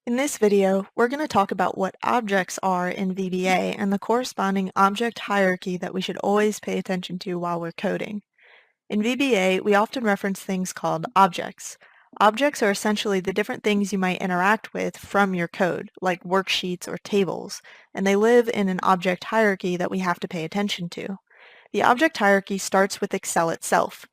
In this video, we're going to talk about what objects are in VBA and the corresponding object hierarchy that we should always pay attention to while we're coding. In VBA, we often reference things called objects. Objects are essentially the different things you might interact with from your code, like worksheets or tables, and they live in an object hierarchy that we have to pay attention to. The object hierarchy starts with Excel itself,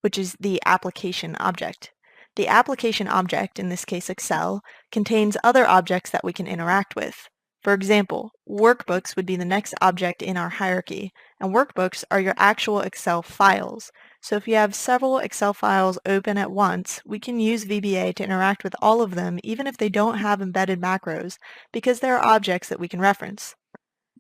which is the application object. The application object, in this case Excel, contains other objects that we can interact with. For example, workbooks would be the next object in our hierarchy, and workbooks are your actual Excel files. So if you have several Excel files open at once, we can use VBA to interact with all of them even if they don't have embedded macros, because they are objects that we can reference.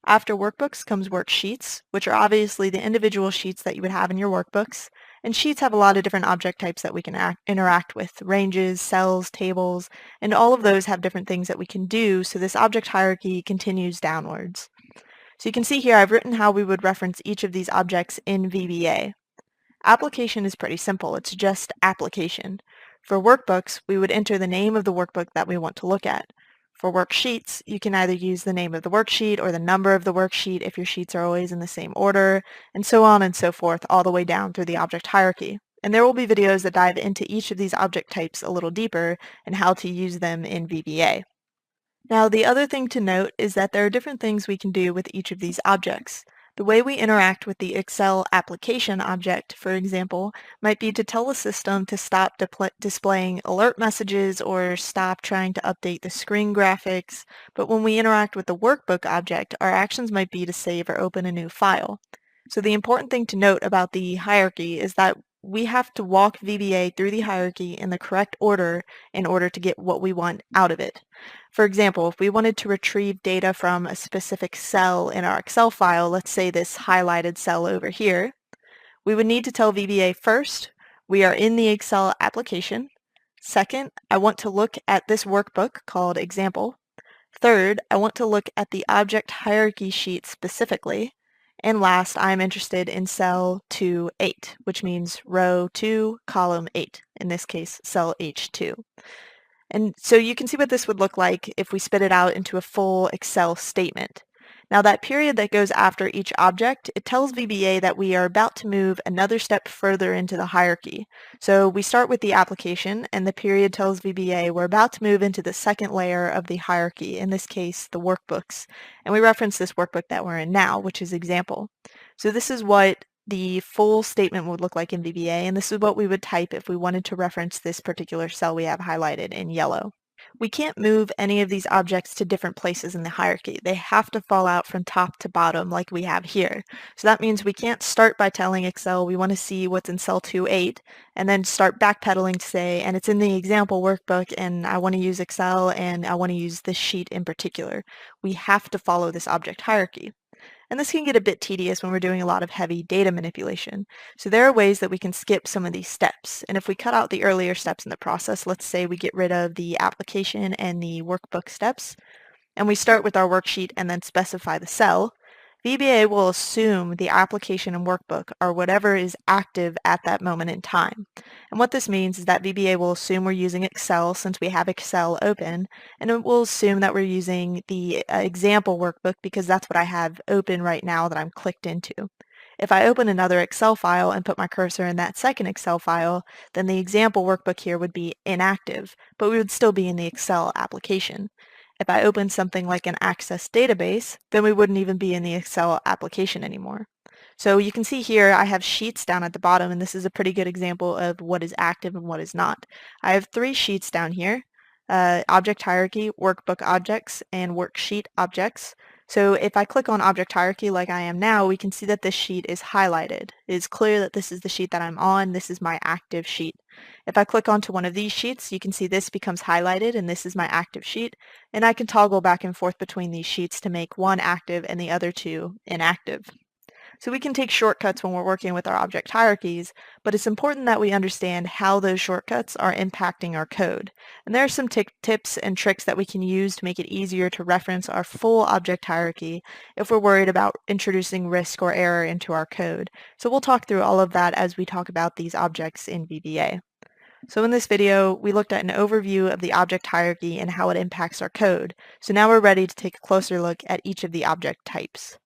After workbooks comes worksheets, which are obviously the individual sheets that you would have in your workbooks, and sheets have a lot of different object types that we can interact with, ranges, cells, tables, and all of those have different things that we can do, so this object hierarchy continues downwards. So you can see here I've written how we would reference each of these objects in VBA. Application is pretty simple, it's just application. For workbooks, we would enter the name of the workbook that we want to look at. For worksheets, you can either use the name of the worksheet or the number of the worksheet if your sheets are always in the same order, and so on and so forth all the way down through the object hierarchy. And there will be videos that dive into each of these object types a little deeper and how to use them in VBA. Now, the other thing to note is that there are different things we can do with each of these objects. The way we interact with the Excel application object, for example, might be to tell the system to stop displaying alert messages or stop trying to update the screen graphics, but when we interact with the workbook object, our actions might be to save or open a new file. So the important thing to note about the hierarchy is that we have to walk VBA through the hierarchy in the correct order in order to get what we want out of it. For example, if we wanted to retrieve data from a specific cell in our Excel file, let's say this highlighted cell over here, we would need to tell VBA first, we are in the Excel application. Second, I want to look at this workbook called example. Third, I want to look at the object hierarchy sheet specifically. And last, I'm interested in cell 2-8, which means row 2, column 8, in this case, cell H2. And so you can see what this would look like if we spit it out into a full Excel statement. Now that period that goes after each object, it tells VBA that we are about to move another step further into the hierarchy. So we start with the application, and the period tells VBA we're about to move into the second layer of the hierarchy, in this case, the workbooks. And we reference this workbook that we're in now, which is example. So this is what the full statement would look like in VBA, and this is what we would type if we wanted to reference this particular cell we have highlighted in yellow. We can't move any of these objects to different places in the hierarchy. They have to fall out from top to bottom like we have here. So that means we can't start by telling Excel we want to see what's in cell 2-8 and then start backpedaling to say, and it's in the example workbook and I want to use Excel and I want to use this sheet in particular. We have to follow this object hierarchy. And this can get a bit tedious when we're doing a lot of heavy data manipulation. So there are ways that we can skip some of these steps. And if we cut out the earlier steps in the process, let's say we get rid of the application and the workbook steps, and we start with our worksheet and then specify the cell, VBA will assume the application and workbook are whatever is active at that moment in time. And what this means is that VBA will assume we're using Excel since we have Excel open, and it will assume that we're using the example workbook because that's what I have open right now that I'm clicked into. If I open another Excel file and put my cursor in that second Excel file, then the example workbook here would be inactive, but we would still be in the Excel application. If I open something like an Access database, then we wouldn't even be in the Excel application anymore. So you can see here I have sheets down at the bottom, and this is a pretty good example of what is active and what is not. I have 3 sheets down here, object hierarchy, workbook objects, and worksheet objects. So if I click on object hierarchy like I am now, we can see that this sheet is highlighted. It is clear that this is the sheet that I'm on. This is my active sheet. If I click onto one of these sheets, you can see this becomes highlighted and this is my active sheet. And I can toggle back and forth between these sheets to make one active and the other 2 inactive. So we can take shortcuts when we're working with our object hierarchies, but it's important that we understand how those shortcuts are impacting our code. And there are some tips and tricks that we can use to make it easier to reference our full object hierarchy if we're worried about introducing risk or error into our code. So we'll talk through all of that as we talk about these objects in VBA. So in this video, we looked at an overview of the object hierarchy and how it impacts our code. So now we're ready to take a closer look at each of the object types.